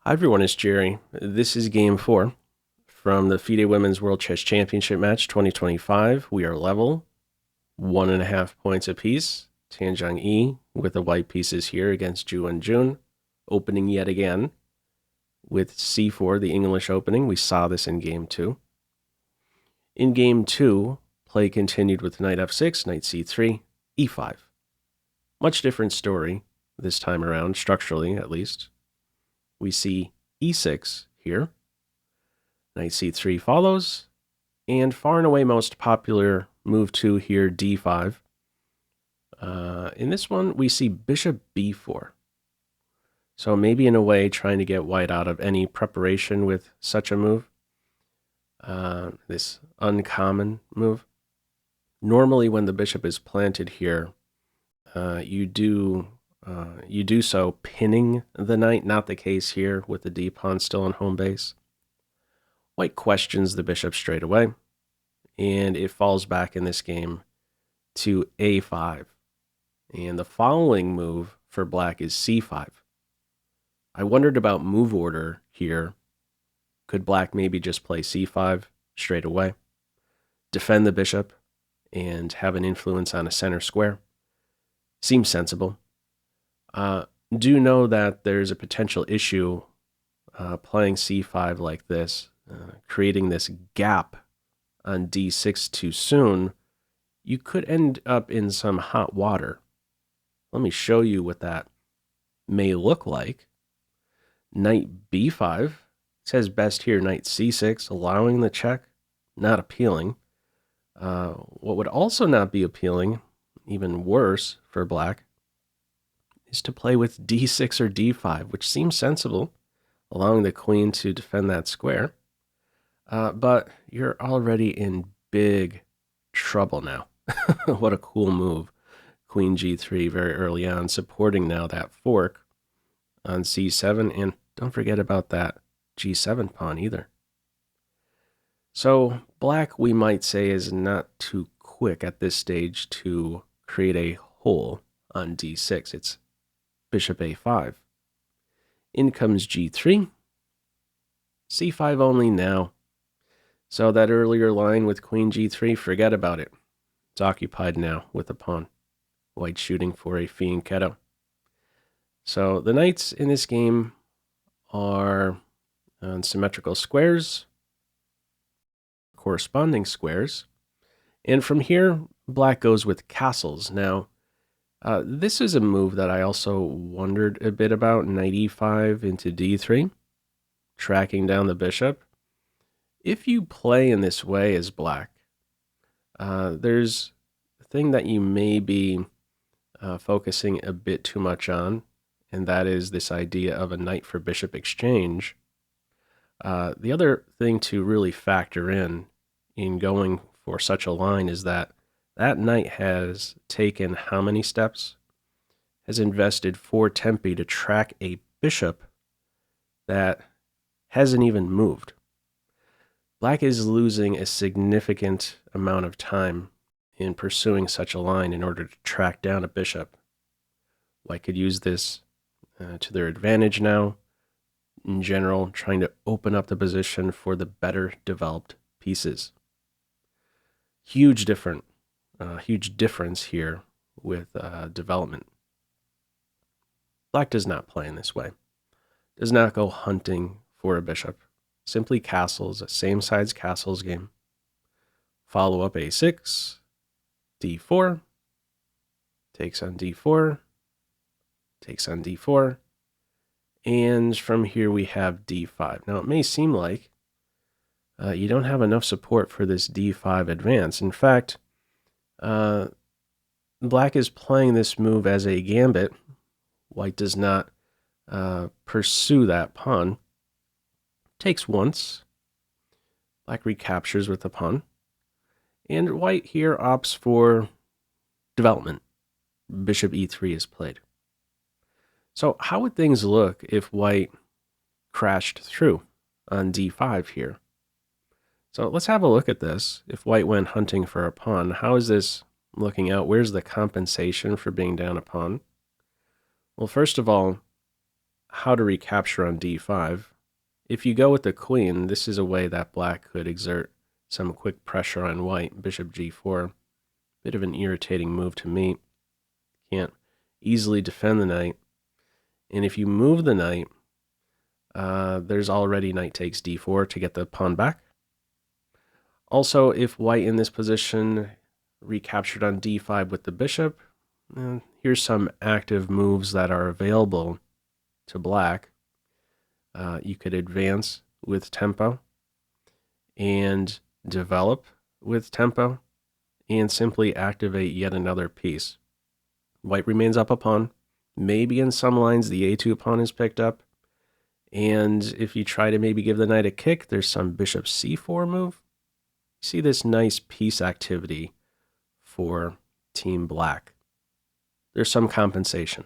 Hi everyone, it's Jerry. This is Game 4 from the FIDE Women's World Chess Championship match 2025. We are level, 1.5 points apiece. Tan Zhongyi with the white pieces here against Ju Wenjun, opening yet again with c4, the English opening. We saw this in Game 2. In Game 2, play continued with knight f6, knight c3, e5. Much different story this time around, structurally at least. We see e6 here, knight c3 follows, and far and away most popular move 2 here, d5. In this one, we see bishop b4. So maybe in a way trying to get white out of any preparation with such a move, this uncommon move. Normally when the bishop is planted here, you do so pinning the knight, not the case here with the d-pawn still on home base. White questions the bishop straight away, and it falls back in this game to a5. And the following move for black is c5. I wondered about move order here. Could black maybe just play c5 straight away, defend the bishop, and have an influence on a center square? Seems sensible. Do know that there's a potential issue playing c5 like this, creating this gap on d6 too soon. You could end up in some hot water. Let me show you what that may look like. Knight b5. It says best here, knight c6, allowing the check, not appealing. What would also not be appealing, even worse for black, is to play with d6 or d5, which seems sensible, allowing the queen to defend that square. But you're already in big trouble now. What a cool move. Queen g3 very early on, supporting now that fork on c7, and don't forget about that g7 pawn either. So black, we might say, is not too quick at this stage to create a hole on d6. It's bishop a5. In comes g3. c5 only now. So that earlier line with queen g3, forget about it. It's occupied now with the pawn. White shooting for a fianchetto. So the knights in this game are on symmetrical squares, corresponding squares. And from here, black goes with castles. Now, this is a move that I also wondered a bit about, knight e5 into d3, tracking down the bishop. If you play in this way as black, there's a thing that you may be focusing a bit too much on, and that is this idea of a knight for bishop exchange. The other thing to really factor in going for such a line is that that knight has taken how many steps? Has invested 4 tempi to track a bishop that hasn't even moved. Black is losing a significant amount of time in pursuing such a line in order to track down a bishop. White could use this to their advantage now, in general, trying to open up the position for the better developed pieces. Huge difference here with development. Black does not play in this way. Does not go hunting for a bishop. Simply castles, a same size castles game. Follow up a6, d4, takes on d4, takes on d4, and from here we have d5. Now it may seem like you don't have enough support for this d5 advance. In fact, black is playing this move as a gambit. White does not pursue that pawn. Takes once. Black recaptures with the pawn. And white here opts for development. Bishop e3 is played. So how would things look if white crashed through on d5 here? So let's have a look at this. If white went hunting for a pawn, how is this looking out? Where's the compensation for being down a pawn? Well, first of all, how to recapture on d5. If you go with the queen, this is a way that black could exert some quick pressure on white. Bishop g4, bit of an irritating move to me. Can't easily defend the knight. And if you move the knight, there's already knight takes d4 to get the pawn back. Also, if white in this position recaptured on d5 with the bishop, here's some active moves that are available to black. You could advance with tempo and develop with tempo and simply activate yet another piece. White remains up a pawn. Maybe in some lines the a2 pawn is picked up. And if you try to maybe give the knight a kick, there's some bishop c4 move. You see this nice piece activity for Team Black. There's some compensation.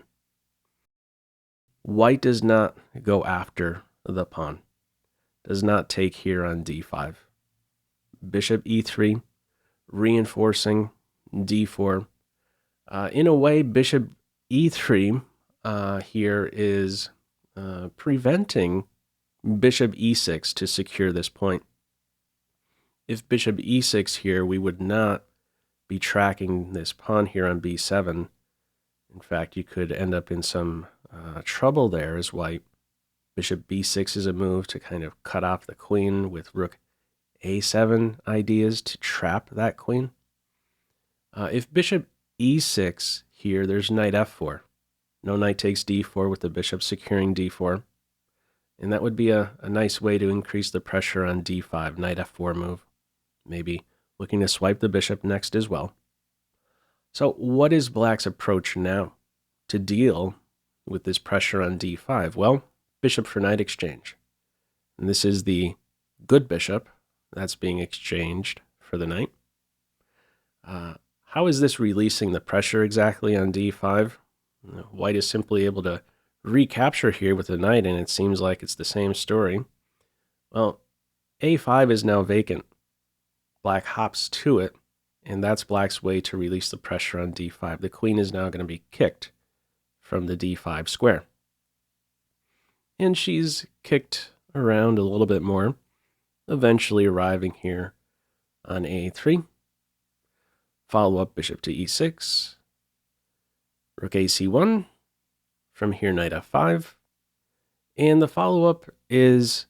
White does not go after the pawn. Does not take here on d5. Bishop e3, reinforcing d4. In a way, bishop e3 here is preventing bishop e6 to secure this point. If bishop e6 here, we would not be tracking this pawn here on b7. In fact, you could end up in some trouble there as white. Bishop b6 is a move to kind of cut off the queen with rook a7 ideas to trap that queen. If bishop e6 here, there's knight f4. No knight takes d4 with the bishop securing d4. And that would be a nice way to increase the pressure on d5, knight f4 move. Maybe looking to swipe the bishop next as well. So what is black's approach now to deal with this pressure on d5? Well, bishop for knight exchange. And this is the good bishop that's being exchanged for the knight. How is this releasing the pressure exactly on d5? White is simply able to recapture here with the knight, and it seems like it's the same story. Well, a5 is now vacant. Black hops to it, and that's black's way to release the pressure on d5. The queen is now going to be kicked from the d5 square. And she's kicked around a little bit more, eventually arriving here on a3. Follow up bishop to e6. Rook ac1. From here, knight f5. And the follow-up is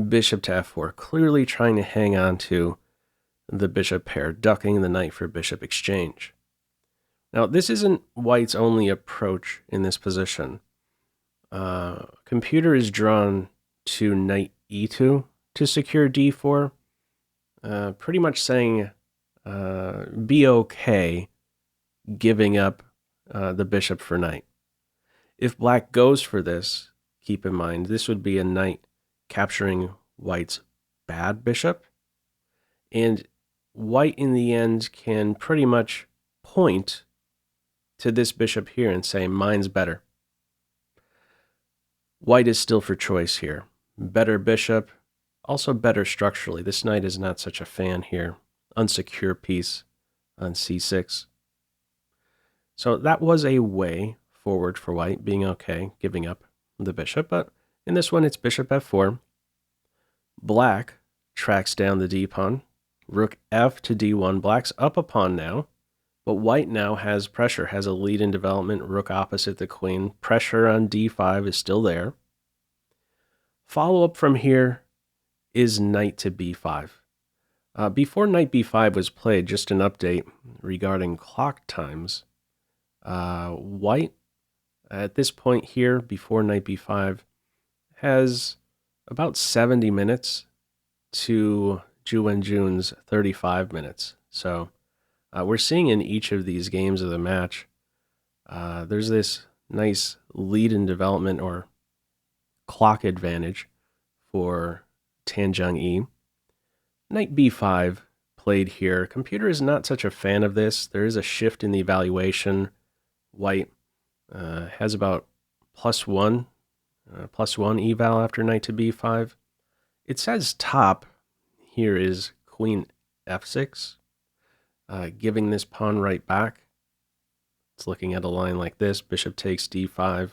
bishop to f4, clearly trying to hang on to the bishop pair, ducking the knight for bishop exchange. Now, this isn't white's only approach in this position. Computer is drawn to knight e2 to secure d4, pretty much saying be okay giving up the bishop for knight. If black goes for this, keep in mind, this would be a knight capturing white's bad bishop. And white in the end can pretty much point to this bishop here and say, mine's better. White is still for choice here. Better bishop, also better structurally. This knight is not such a fan here. Unsecure piece on c6. So that was a way forward for white, being okay, giving up the bishop. But in this one, it's bishop f4. Black tracks down the d-pawn. Rook f to d1. Black's up a pawn now, but white now has pressure, has a lead in development. Rook opposite the queen. Pressure on d5 is still there. Follow-up from here is knight to b5. Before knight b5 was played, just an update regarding clock times. White, at this point here, before knight b5, has about 70 minutes to Ju Wenjun's 35 minutes. So we're seeing in each of these games of the match, there's this nice lead in development or clock advantage for Tan Zhongyi. Knight b5 played here. Computer is not such a fan of this. There is a shift in the evaluation. White has about +1 eval after knight to b5. It says top here is queen f6, giving this pawn right back. It's looking at a line like this. Bishop takes d5.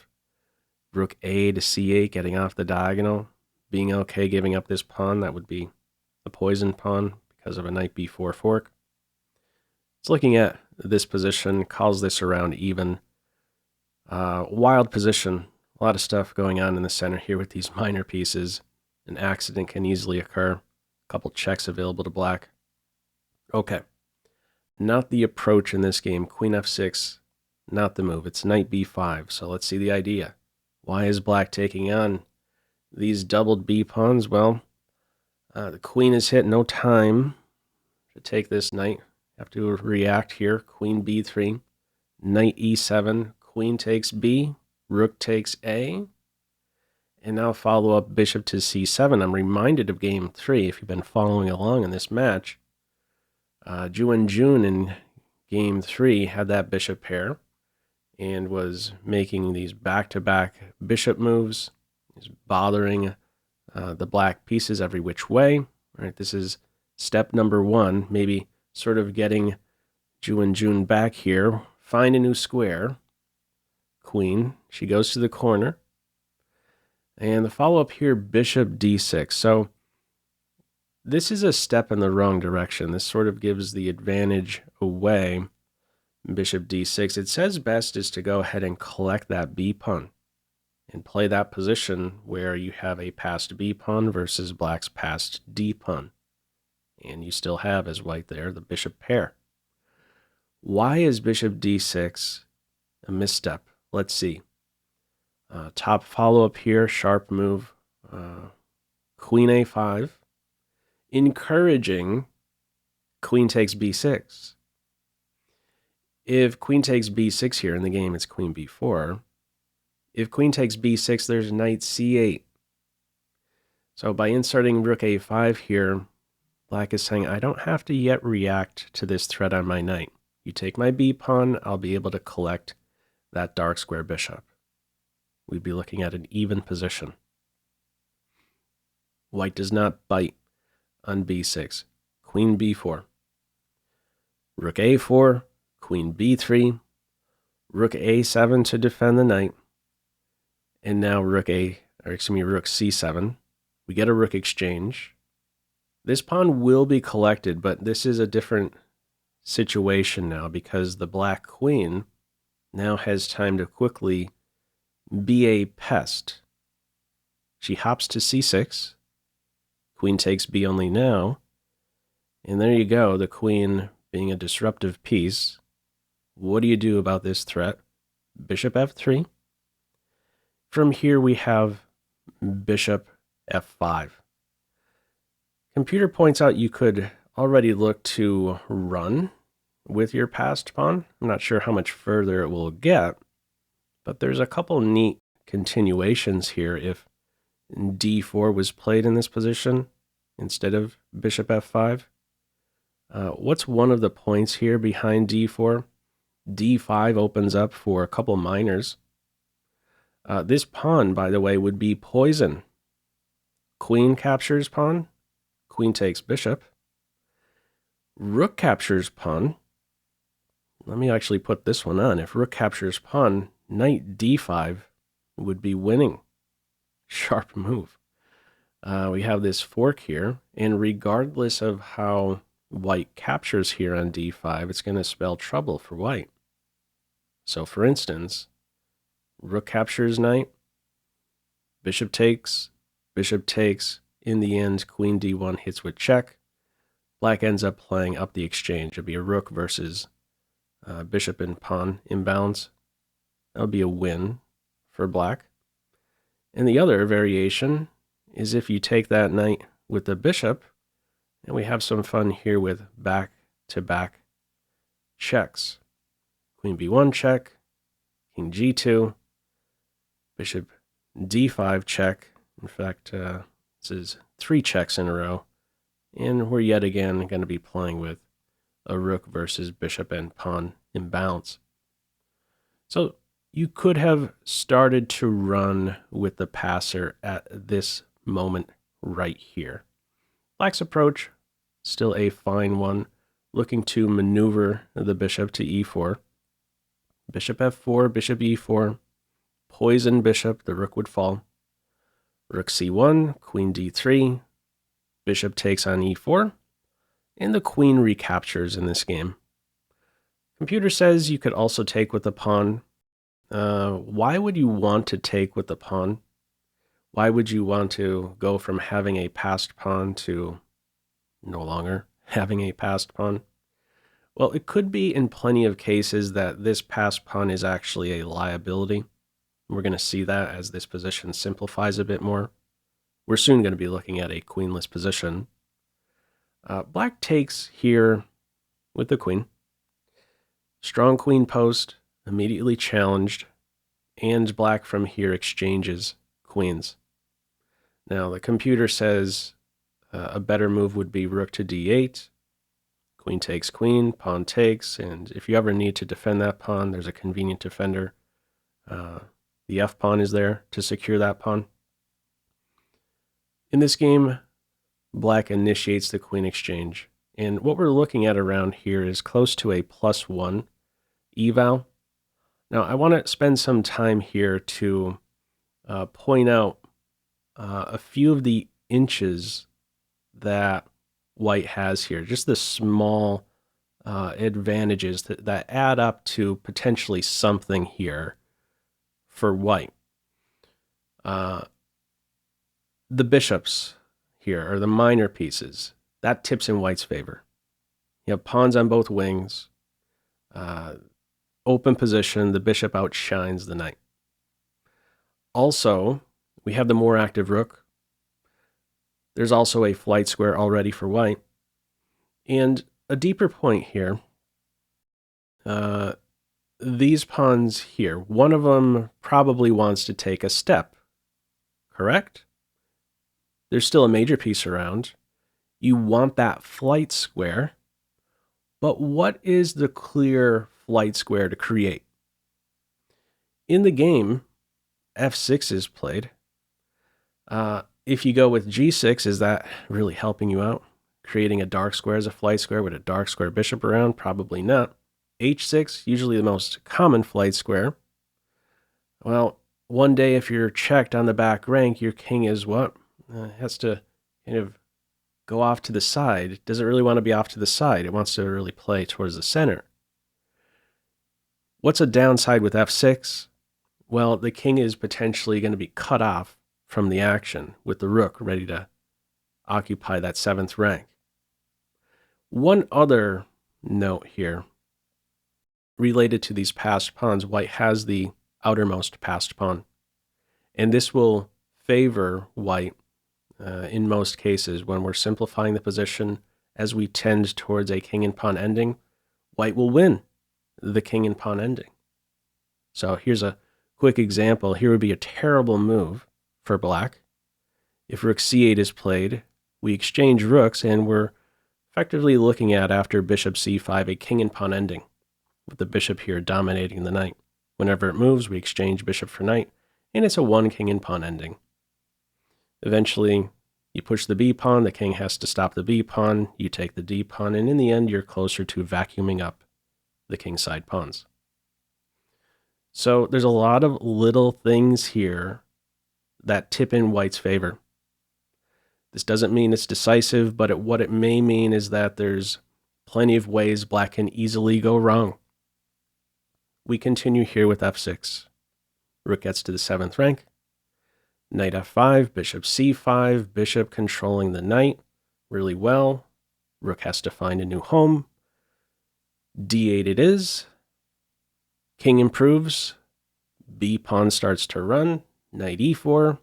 Rook A to C8, getting off the diagonal, being okay giving up this pawn. That would be a poison pawn because of a knight b4 fork. It's looking at this position, calls this around even. Wild position. A lot of stuff going on in the center here with these minor pieces. An accident can easily occur. A couple checks available to black. Okay. Not the approach in this game. Queen f6, not the move. It's knight b5. So let's see the idea. Why is black taking on these doubled b pawns? Well, the queen is hit. No time to take this knight. Have to react here. Queen b3, knight e7, queen takes b, rook takes a, and now follow up bishop to c7. I'm reminded of game 3, if you've been following along in this match. Ju Wenjun in game 3 had that bishop pair and was making these back-to-back bishop moves. He's bothering the black pieces every which way. All right, this is step number 1, maybe sort of getting Ju Wenjun back here. Find a new square. Queen, she goes to the corner. And the follow-up here, bishop d6. So this is a step in the wrong direction. This sort of gives the advantage away. Bishop d6. It says best is to go ahead and collect that b pawn and play that position where you have a passed b pawn versus black's passed d pawn. And you still have, as white there, the bishop pair. Why is bishop d6 a misstep? Let's see. Top follow-up here, sharp move. Queen a5. Encouraging queen takes b6. If queen takes b6 here in the game, it's queen b4. If queen takes b6, there's knight c8. So by inserting rook a5 here, black is saying, I don't have to yet react to this threat on my knight. You take my b pawn, I'll be able to collect that dark square bishop. We'd be looking at an even position. White does not bite on b6. Queen b4. Rook a4, queen b3, rook a7 to defend the knight, and now rook c7. We get a rook exchange. This pawn will be collected, but this is a different situation now because the black queen now has time to quickly be a pest. She hops to c6. Queen takes b only now. And there you go, the queen being a disruptive piece. What do you do about this threat? Bishop f3. From here we have bishop f5. Computer points out you could already look to run with your passed pawn. I'm not sure how much further it will get, but there's a couple neat continuations here if d4 was played in this position instead of bishop f5. What's one of the points here behind d4? d5 opens up for a couple minors. This pawn, by the way, would be poison. Queen captures pawn. Queen takes bishop. Rook captures pawn. Let me actually put this one on. If rook captures pawn, knight d5 would be winning. Sharp move. We have this fork here, and regardless of how white captures here on d5, it's going to spell trouble for white. So for instance, rook captures knight, bishop takes, in the end, queen d1 hits with check. Black ends up playing up the exchange. It'll be a rook versus bishop and pawn imbalance. That'll be a win for black. And the other variation is if you take that knight with the bishop, and we have some fun here with back-to-back checks. Queen b1 check, king g2, bishop d5 check. In fact, this is 3 checks in a row. And we're yet again going to be playing with a rook versus bishop and pawn imbalance. So you could have started to run with the passer at this moment right here. Black's approach, still a fine one, looking to maneuver the bishop to e4. Bishop f4, bishop e4, poison bishop, the rook would fall. Rook c1, queen d3, bishop takes on e4, and the queen recaptures in this game. Computer says you could also take with the pawn. Why would you want to take with the pawn? Why would you want to go from having a passed pawn to no longer having a passed pawn? Well, it could be in plenty of cases that this passed pawn is actually a liability. We're going to see that as this position simplifies a bit more. We're soon going to be looking at a queenless position. Black takes here with the queen. Strong queen post, immediately challenged, and black from here exchanges queens. Now, the computer says a better move would be rook to d8, queen takes queen, pawn takes, and if you ever need to defend that pawn, there's a convenient defender. The f pawn is there to secure that pawn. In this game, black initiates the queen exchange, and what we're looking at around here is close to a +1 eval. Now, I want to spend some time here to point out a few of the inches that white has here, just the small advantages that add up to potentially something here for white. The bishops here are the minor pieces. That tips in white's favor. You have pawns on both wings. Open position, the bishop outshines the knight. Also, we have the more active rook. There's also a flight square already for white. And a deeper point here, these pawns here, one of them probably wants to take a step, correct? There's still a major piece around. You want that flight square, but what is the clear flight square to create? In the game, f6 is played. If you go with g6, is that really helping you out? Creating a dark square as a flight square with a dark square bishop around? Probably not. h6, usually the most common flight square. Well, one day if you're checked on the back rank, your king is what? Has to kind of go off to the side. It doesn't really want to be off to the side. It wants to really play towards the center. What's a downside with f6? Well, the king is potentially going to be cut off from the action with the rook ready to occupy that 7th rank. One other note here related to these passed pawns, white has the outermost passed pawn, and this will favor white in most cases. When we're simplifying the position as we tend towards a king and pawn ending, white will win the king and pawn ending. So here's a quick example. Here would be a terrible move for black. If rook c8 is played, we exchange rooks, and we're effectively looking at, after bishop c5, a king and pawn ending, with the bishop here dominating the knight. Whenever it moves, we exchange bishop for knight, and it's a 1 king and pawn ending. Eventually, you push the b pawn, the king has to stop the b pawn, you take the d pawn, and in the end, you're closer to vacuuming up the kingside pawns. So there's a lot of little things here that tip in white's favor. This doesn't mean it's decisive, but what it may mean is that there's plenty of ways black can easily go wrong. We continue here with f6. Rook gets to the 7th rank. Knight f5, bishop c5, bishop controlling the knight really well. Rook has to find a new home. d8 it is. King improves. B pawn starts to run. Knight e4.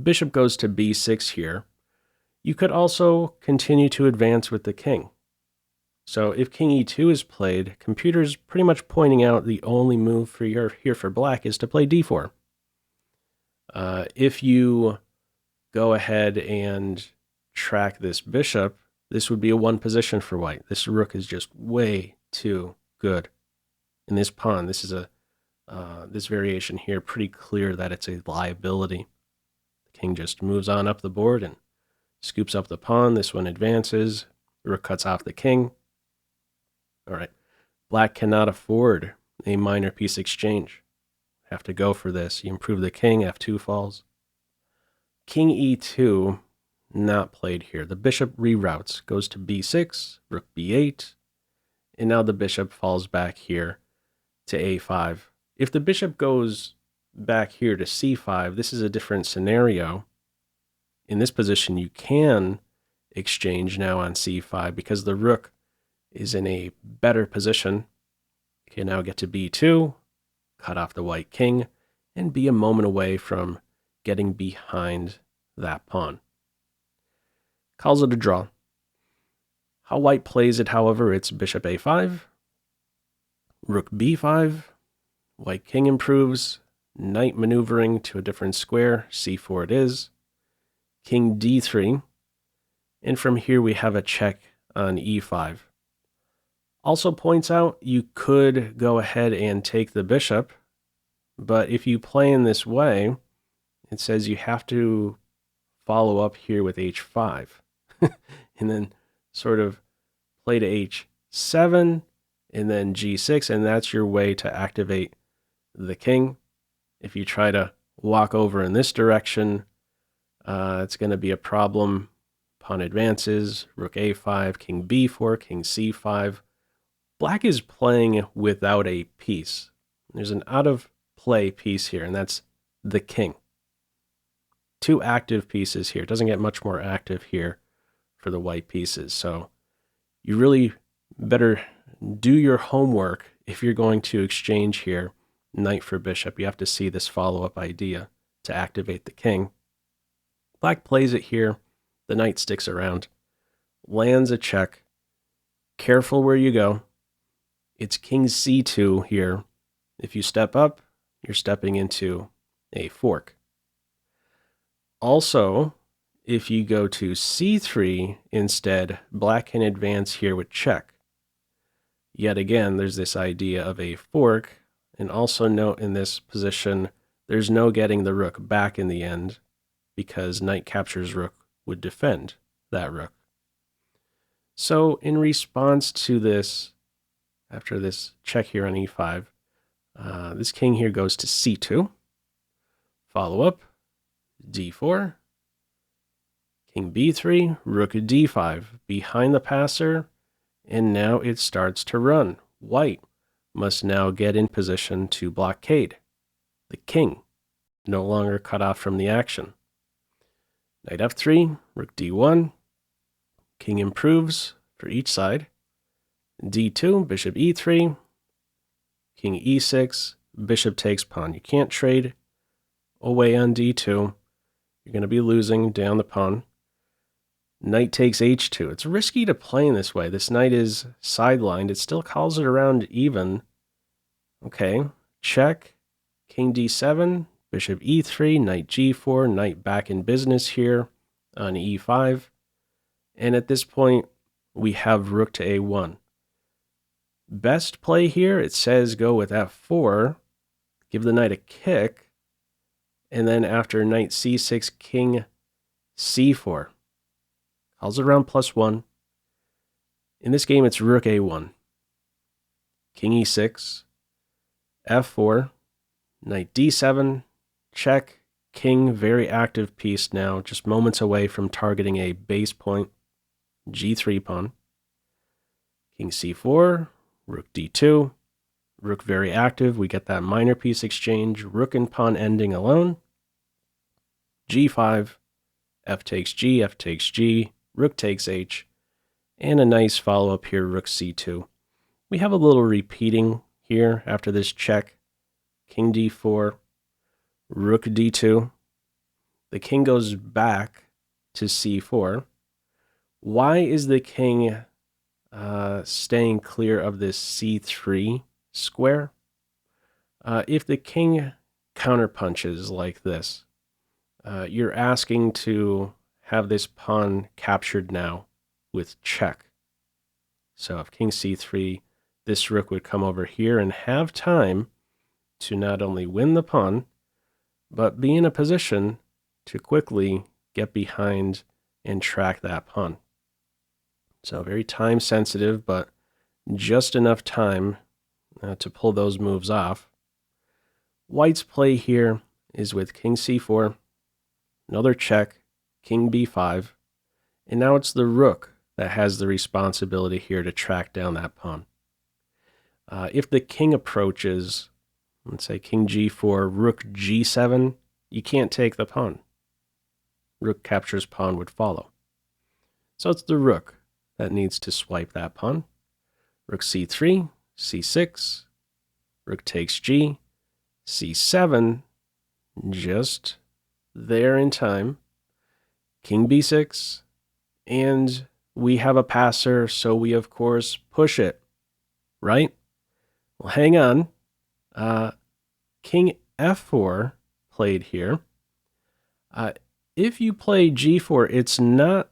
Bishop goes to b6 here. You could also continue to advance with the king. So if king e2 is played, computer's pretty much pointing out the only move for here for black is to play d4. If you go ahead and track this bishop, this would be a 1 position for white. This rook is just way too good. In this pawn, this is this variation here, pretty clear that it's a liability. The king just moves on up the board and scoops up the pawn. This one advances. Rook cuts off the king. All right. Black cannot afford a minor piece exchange. have to go for this. You improve the king, f2 falls. King e2, not played here. The bishop reroutes, goes to b6, rook b8, and now the bishop falls back here to a5. If the bishop goes back here to c5, this is a different scenario. In this position, you can exchange now on c5 because the rook is in a better position. You can now get to b2, cut off the white king, and be a moment away from getting behind that pawn. Calls it a draw. How white plays it, however, it's bishop a5, rook b5, white king improves, knight maneuvering to a different square, c4 it is, king d3, and from here we have a check on e5. Also points out you could go ahead and take the bishop, but if you play in this way, it says you have to follow up here with h5, and then sort of play to h7, and then g6, and that's your way to activate the king. If you try to walk over in this direction, it's going to be a problem. Pawn advances, rook a5, king b4, king c5. Black is playing without a piece. There's an out-of-play piece here, and that's the king. Two active pieces here. It doesn't get much more active here for the white pieces. So you really better do your homework if you're going to exchange here knight for bishop. You have to see this follow-up idea to activate the king. Black plays it here. The knight sticks around. Lands a check. Careful where you go. It's king c2 here. If you step up, you're stepping into a fork. Also, if you go to c3 instead, black can advance here with check. Yet again, there's this idea of a fork. And also note in this position, there's no getting the rook back in the end because knight captures rook would defend that rook. So in response to this, after this check here on e5, this king here goes to c2. Follow up, d4, king b3, rook d5, behind the passer, and now it starts to run. White must now get in position to blockade. The king, no longer cut off from the action. Knight f3, rook d1, king improves for each side. d2, bishop e3, king e6, bishop takes pawn. You can't trade away on d2. You're going to be losing down the pawn. Knight takes h2. It's risky to play in this way. This knight is sidelined. It still calls it around even. Okay, check, king d7, bishop e3, knight g4, knight back in business here on e5. And at this point, we have rook to a1. Best play here, it says go with f4, give the knight a kick, and then after knight c6, king c4. Calls it around +1. In this game, it's rook a1, king e6, f4, knight d7, check, king, very active piece now, just moments away from targeting a base point, g3 pawn, king c4, rook d2, rook very active, we get that minor piece exchange, rook and pawn ending alone, g5, f takes g, rook takes h, and a nice follow-up here, rook c2. We have a little repeating here after this check, king d4, rook d2. The king goes back to c4. Why is the king staying clear of this c3 square? If the king counterpunches like this, you're asking to have this pawn captured now with check. So if king c3, this rook would come over here and have time to not only win the pawn, but be in a position to quickly get behind and track that pawn. So very time sensitive, but just enough time to pull those moves off. White's play here is with king c4, another check, king b5, and now it's the rook that has the responsibility here to track down that pawn. If the king approaches, let's say king g4, rook g7, you can't take the pawn. Rook captures pawn would follow. So it's the rook that needs to swipe that pawn. Rook c3, c6, rook takes g, c7, just there in time, king b6, and we have a passer, so we of course push it, right? Well, hang on. King f4 played here. If you play g4, it's not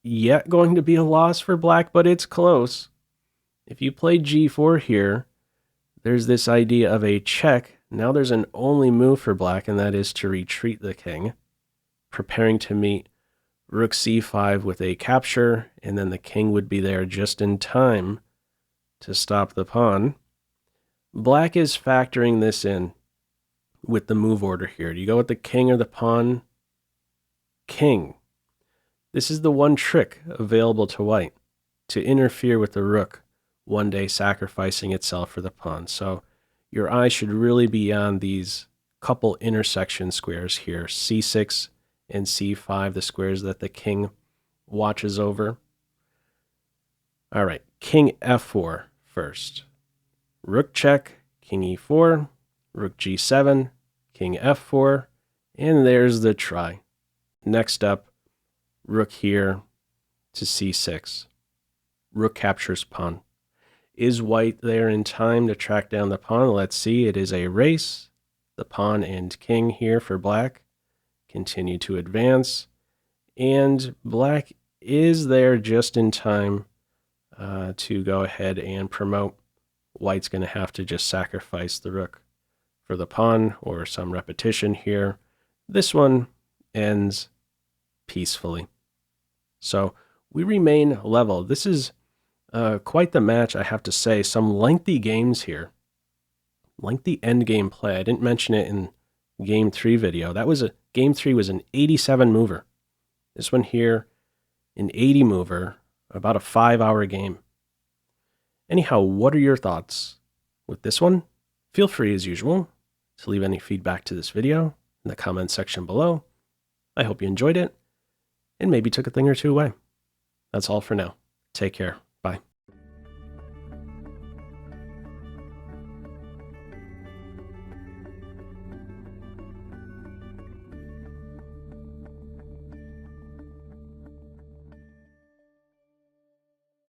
yet going to be a loss for black, but it's close. If you play g4 here, there's this idea of a check. Now there's an only move for black, and that is to retreat the king, preparing to meet rook c5 with a capture, and then the king would be there just in time to stop the pawn. Black is factoring this in with the move order here. Do you go with the king or the pawn? King. This is the one trick available to white, to interfere with the rook, one day sacrificing itself for the pawn. So your eye should really be on these couple intersection squares here, c6 and c5, the squares that the king watches over. All right, king f4 first. Rook check, king e4, rook g7, king f4, and there's the try. Next up, rook here to c6. Rook captures pawn. Is white there in time to track down the pawn? Let's see. It is a race. The pawn and king here for black continue to advance. And black is there just in time to go ahead and promote. White's going to have to just sacrifice the rook for the pawn or some repetition here. This one ends peacefully. So we remain level. This is quite the match, I have to say. Some lengthy games here. Lengthy endgame play. I didn't mention it in game 3 video. Game 3 was an 87 mover. This one here, an 80 mover, about a 5-hour game. Anyhow, what are your thoughts with this one? Feel free, as usual, to leave any feedback to this video in the comment section below. I hope you enjoyed it and maybe took a thing or two away. That's all for now. Take care. Bye.